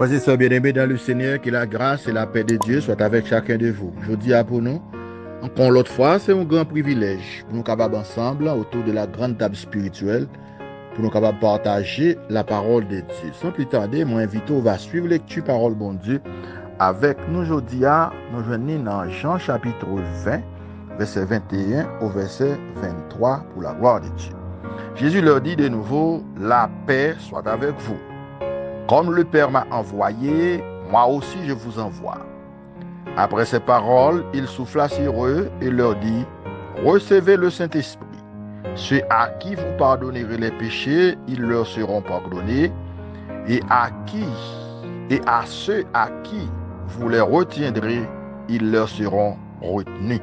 Frères et sœurs bien-aimés dans le Seigneur, que la grâce et la paix de Dieu soient avec chacun de vous. Je dis à pour nous, encore l'autre fois, c'est un grand privilège pour nous capables ensemble autour de la grande table spirituelle, pour nous capables partager la parole de Dieu. Sans plus tarder, moi invite on va suivre lecture parole bon Dieu avec nous aujourd'hui. Nous venons dans Jean chapitre 20, verset 21 au verset 23 pour la gloire de Dieu. Jésus leur dit de nouveau, la paix soit avec vous. Comme le Père m'a envoyé, moi aussi je vous envoie. Après ces paroles, il souffla sur eux et leur dit, recevez le Saint-Esprit. Ceux à qui vous pardonnerez les péchés, ils leur seront pardonnés. Et à ceux à qui vous les retiendrez, ils leur seront retenus.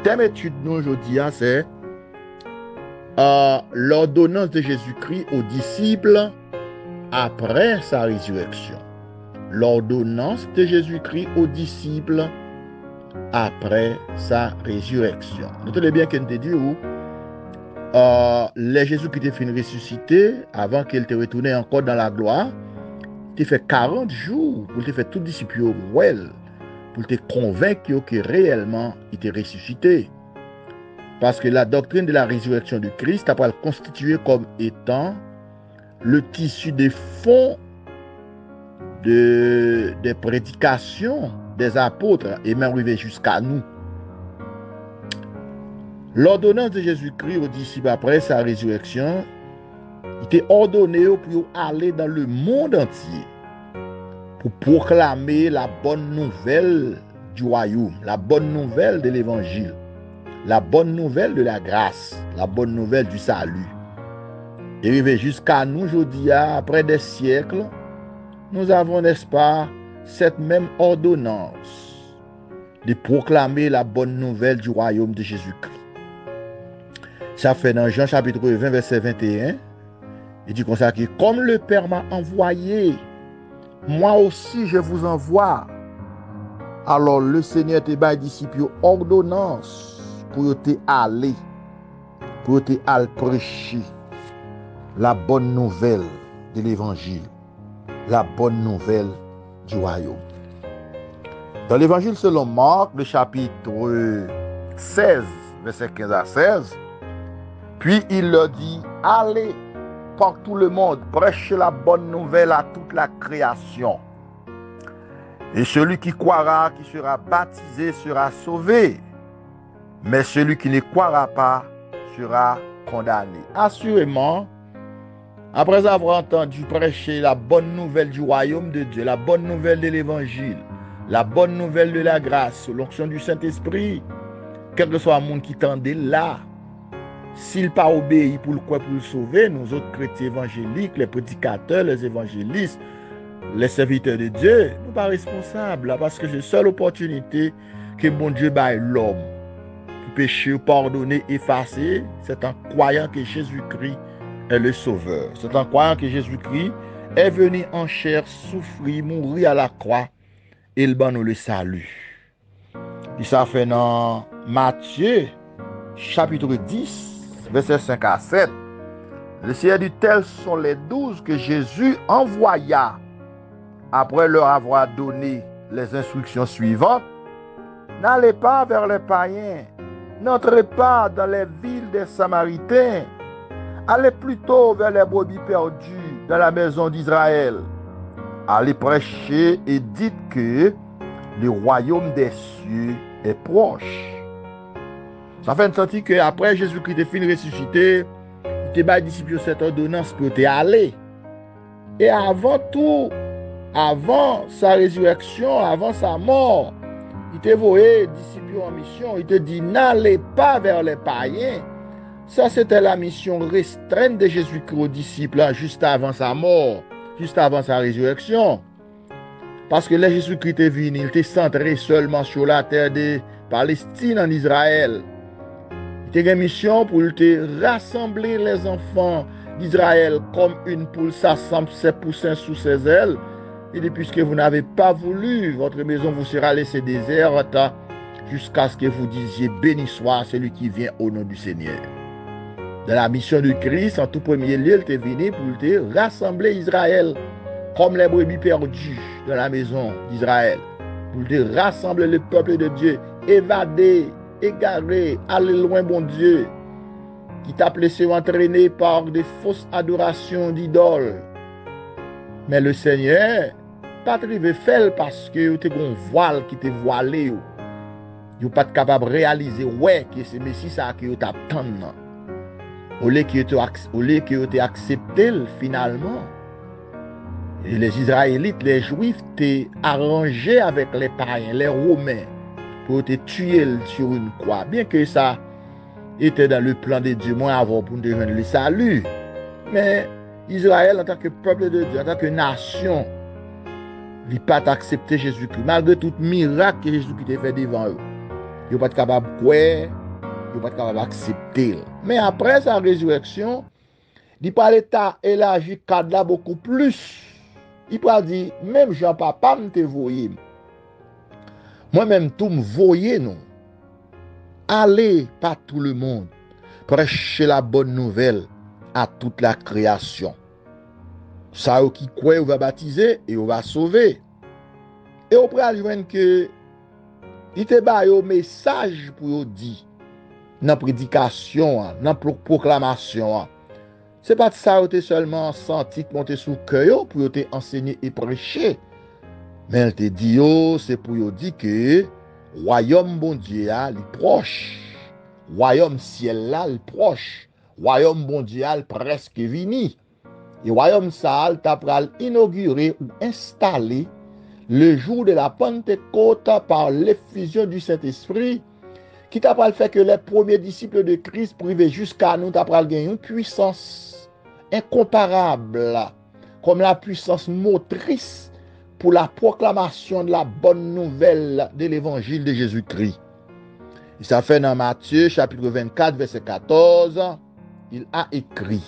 Thème étude nous aujourd'hui, c'est l'ordonnance de Jésus-Christ aux disciples après sa résurrection. L'ordonnance de Jésus-Christ aux disciples après sa résurrection. Notez bien qu'il te dit où les Jésus qui était fini ressuscité avant qu'il te retourné encore dans la gloire, il fait 40 jours pour te faire tout disciple well, pour te convaincre que réellement il était ressuscité. Parce que la doctrine de la résurrection du Christ après le constituer comme étant le tissu des fonds des prédications des apôtres et même arrivé jusqu'à nous. L'ordonnance de Jésus-Christ aux disciples après sa résurrection était ordonnée pour aller dans le monde entier pour proclamer la bonne nouvelle du royaume, la bonne nouvelle de l'évangile, la bonne nouvelle de la grâce, la bonne nouvelle du salut. Et arrivé jusqu'à nous aujourd'hui, après des siècles, nous avons, n'est-ce pas, cette même ordonnance de proclamer la bonne nouvelle du royaume de Jésus-Christ. Ça fait dans Jean chapitre 20, verset 21, il dit comme ça que comme le Père m'a envoyé, moi aussi je vous envoie. Alors le Seigneur te bat disciple ordonnance pour te aller, pour te aller prêcher la bonne nouvelle de l'évangile, la bonne nouvelle du royaume. Dans l'évangile selon Marc, le chapitre 16, verset 15 à 16, puis il leur dit, allez par tout le monde, prêchez la bonne nouvelle à toute la création. Et celui qui croira, qui sera baptisé, sera sauvé. Mais celui qui ne croira pas sera condamné. Assurément, après avoir entendu prêcher la bonne nouvelle du royaume de Dieu, la bonne nouvelle de l'évangile, la bonne nouvelle de la grâce, l'onction du Saint-Esprit, quel que soit le monde qui tendait là, s'il pas obéi pour le quoi pour le sauver, nous autres chrétiens évangéliques, les prédicateurs, les évangélistes, les serviteurs de Dieu, nous pas responsables parce que c'est la seule opportunité que mon Dieu baille l'homme pour pécher, pardonner, effacer, c'est en croyant que Jésus-Christ est le sauveur. C'est en croyant que Jésus-Christ est venu en chair, souffrir, mourir à la croix et il ban nous le salut. Et ça fait dans Matthieu chapitre 10 verset 5 à 7. Le Seigneur dit, tels sont les 12 que Jésus envoya après leur avoir donné les instructions suivantes. N'allez pas vers les païens, n'entrez pas dans les villes des Samaritains, allez plutôt vers les brebis perdues dans la maison d'Israël. Allez prêcher et dites que le royaume des cieux est proche. Ça fait sentir que après Jésus-Christ est fini ressuscité, il te bat disciple cette ordonnance pour te aller. Et avant tout, avant sa résurrection, avant sa mort, il te voyait disciple en mission. Il te dit, n'allez pas vers les païens. Ça, c'était la mission restreinte de Jésus-Christ aux disciples, juste avant sa mort, juste avant sa résurrection. Parce que là, Jésus-Christ est venu, il était centré seulement sur la terre de Palestine en Israël. Il était une mission pour te rassembler les enfants d'Israël comme une poule s'assemble ses poussins sous ses ailes. Il dit, puisque vous n'avez pas voulu, votre maison vous sera laissée déserte jusqu'à ce que vous disiez, béni soit celui qui vient au nom du Seigneur. Dans la mission du Christ, en tout premier lieu, il est venu pour te rassembler Israël comme les brebis perdues dans la maison d'Israël, pour te rassembler le peuple de Dieu, évader, égarer, aller loin, bon Dieu, qui t'a laissé entraîner par des fausses adorations d'idoles. Mais le Seigneur, pas te faire parce que tu as un voile qui te voilé. Tu n'es pas capable de réaliser ouais, que c'est Messie ça que tu attends. Au lieu que tu accepté finalement. Et les Israélites, les Juifs, t'es arrangé avec les païens, les Romains, pour te tuer sur une croix. Bien que ça était dans le plan de Dieu, moins avant pour nous joindre le salut. Mais Israël, en tant que peuple de Dieu, en tant que nation, il n'a pas accepté Jésus-Christ, malgré tout miracle que Jésus-Christ a fait devant eux. Il n'est pas capable de croire, il n'est pas capable d'accepter. Mais après sa résurrection, il par l'État élargi cadre beaucoup plus. Il peut dire, même Jean-Papa me te voyé. Moi-même, tout me voyez, non. Allez par tout le monde, prêcher la bonne nouvelle à toute la création. Ça, qui croit, on va baptiser et on va sauver. Et on peut ajouter que il te bat un message pour dire dans la prédication, dans la proclamation. Ce n'est pas ça que tu seulement senti monter sous le cœur pour te enseigner et prêcher. Mais elle te dit, c'est pour dire que le royaume bon Dieu est proche. Le royaume ciel là est proche. Le royaume bon Dieu est presque venu. Et le royaume ça t'a inauguré ou installé le jour de la Pentecôte par l'effusion du Saint-Esprit, qui t'a fait que les premiers disciples de Christ privés jusqu'à nous t'a gagné une puissance incomparable, comme la puissance motrice pour la proclamation de la bonne nouvelle de l'évangile de Jésus-Christ. Et ça fait dans Matthieu chapitre 24 verset 14, il a écrit: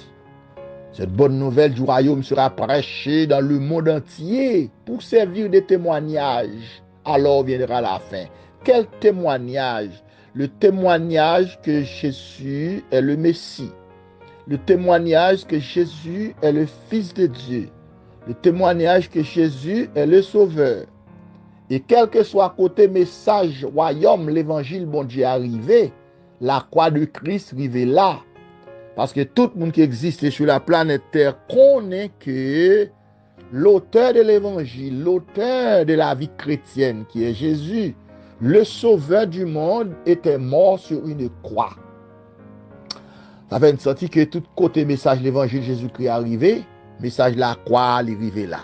cette bonne nouvelle du royaume sera prêchée dans le monde entier pour servir de témoignage. Alors viendra la fin. Quel témoignage? Le témoignage que Jésus est le Messie. Le témoignage que Jésus est le Fils de Dieu. Le témoignage que Jésus est le Sauveur. Et quel que soit côté message, royaume, l'évangile, bon Dieu arrivé, la croix de Christ arrivée là. Parce que tout le monde qui existe sur la planète Terre connaît que l'auteur de l'évangile, l'auteur de la vie chrétienne, qui est Jésus, le sauveur du monde, était mort sur une croix. Ça fait une sortie que tout côté message de l'évangile Jésus-Christ est arrivé, message de la croix est arrivé là.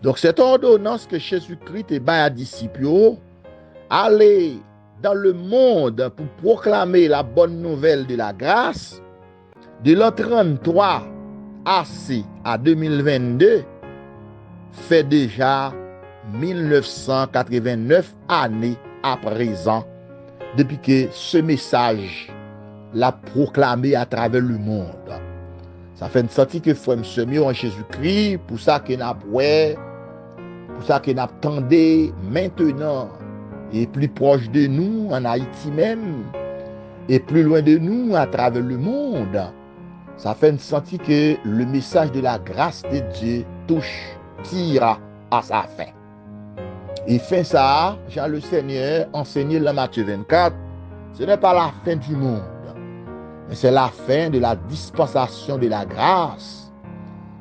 Donc cette ordonnance que Jésus-Christ est bas à disciples, aller dans le monde pour proclamer la bonne nouvelle de la grâce, de l'an 33 à 2022, fait déjà 1989 années à présent, depuis que ce message l'a proclamé à travers le monde. Ça fait une sortie que frère Semio en Jésus-Christ, pour ça qu'il n'a pas, pour ça qu'il n'attendait maintenant, et plus proche de nous, en Haïti même, et plus loin de nous, à travers le monde. Ça fait une sortie que le message de la grâce de Dieu tire à sa fin. Et fin ça, Jean le Seigneur enseigné dans Matthieu 24, ce n'est pas la fin du monde, mais c'est la fin de la dispensation de la grâce.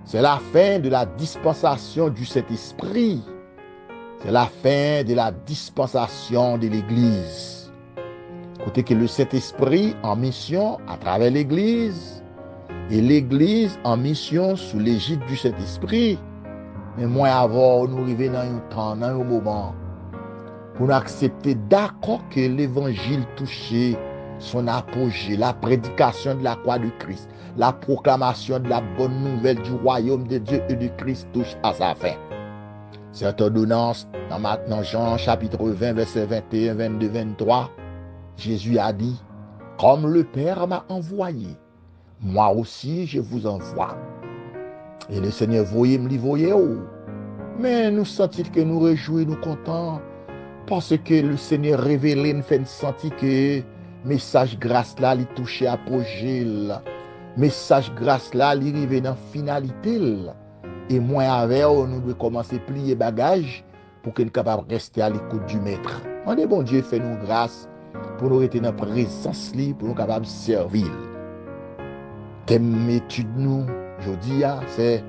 C'est la fin de la dispensation du Saint-Esprit. C'est la fin de la dispensation de l'Église. Côté que le Saint-Esprit en mission à travers l'Église, et l'Église en mission sous l'égide du Saint-Esprit. Mais moi avant, nous arrivons dans un temps, dans un moment, pour nous accepter d'accord que l'Évangile touchait son apogée, la prédication de la croix de Christ, la proclamation de la bonne nouvelle du royaume de Dieu et de Christ touche à sa fin. Cette ordonnance, dans maintenant Jean chapitre 20, verset 21, 22, 23, Jésus a dit, comme le Père m'a envoyé, moi aussi je vous envoie. Et le Seigneur voyait me voyait. Mais nous sentons que nous réjouissons, nous contents, parce que le Seigneur révélé nous fait sentir que message grâce là, il touche apogée, message grâce là, il arrive dans finalité. Et moi avec eux, nous devons commencer à plier bagages pour que nous soyons capables de rester à l'écoute du Maître. On est bon Dieu, fait nous grâce pour nous rester dans la présence, pour nous capables de servir. Thème étude nous, aujourd'hui, c'est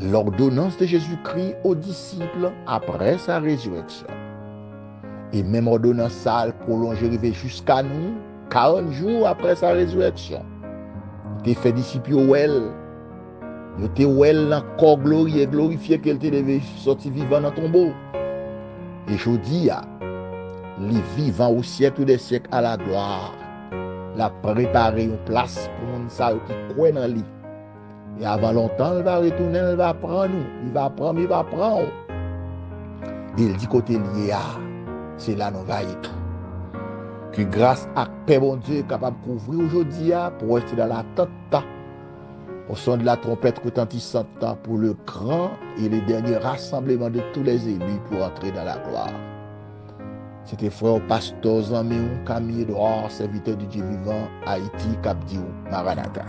l'ordonnance de Jésus-Christ aux disciples après sa résurrection. Et même ordonnance ça prolongée jusqu'à nous 40 jours après sa résurrection. Il a fait disciples well. Il était well dans le corps glorieux, glorifié qu'elle était sorti vivant dans le tombeau. Et je dis, les vivants au siècle des siècles à la gloire, la préparer une place pour nous qui croient dans lui. Et avant longtemps, il va retourner, il va prendre nous. Il va prendre. Et il dit côté lié, c'est là nous va y tout. Que grâce à Père bon Dieu est capable de couvrir aujourd'hui pour rester dans l'attente au son de la trompette retentissante pour le grand et le dernier rassemblement de tous les élus pour entrer dans la gloire. C'était frère pasteur Zaméon Camille Edouard, serviteur du Dieu vivant, Haïti, Cap Diou, Maranatha.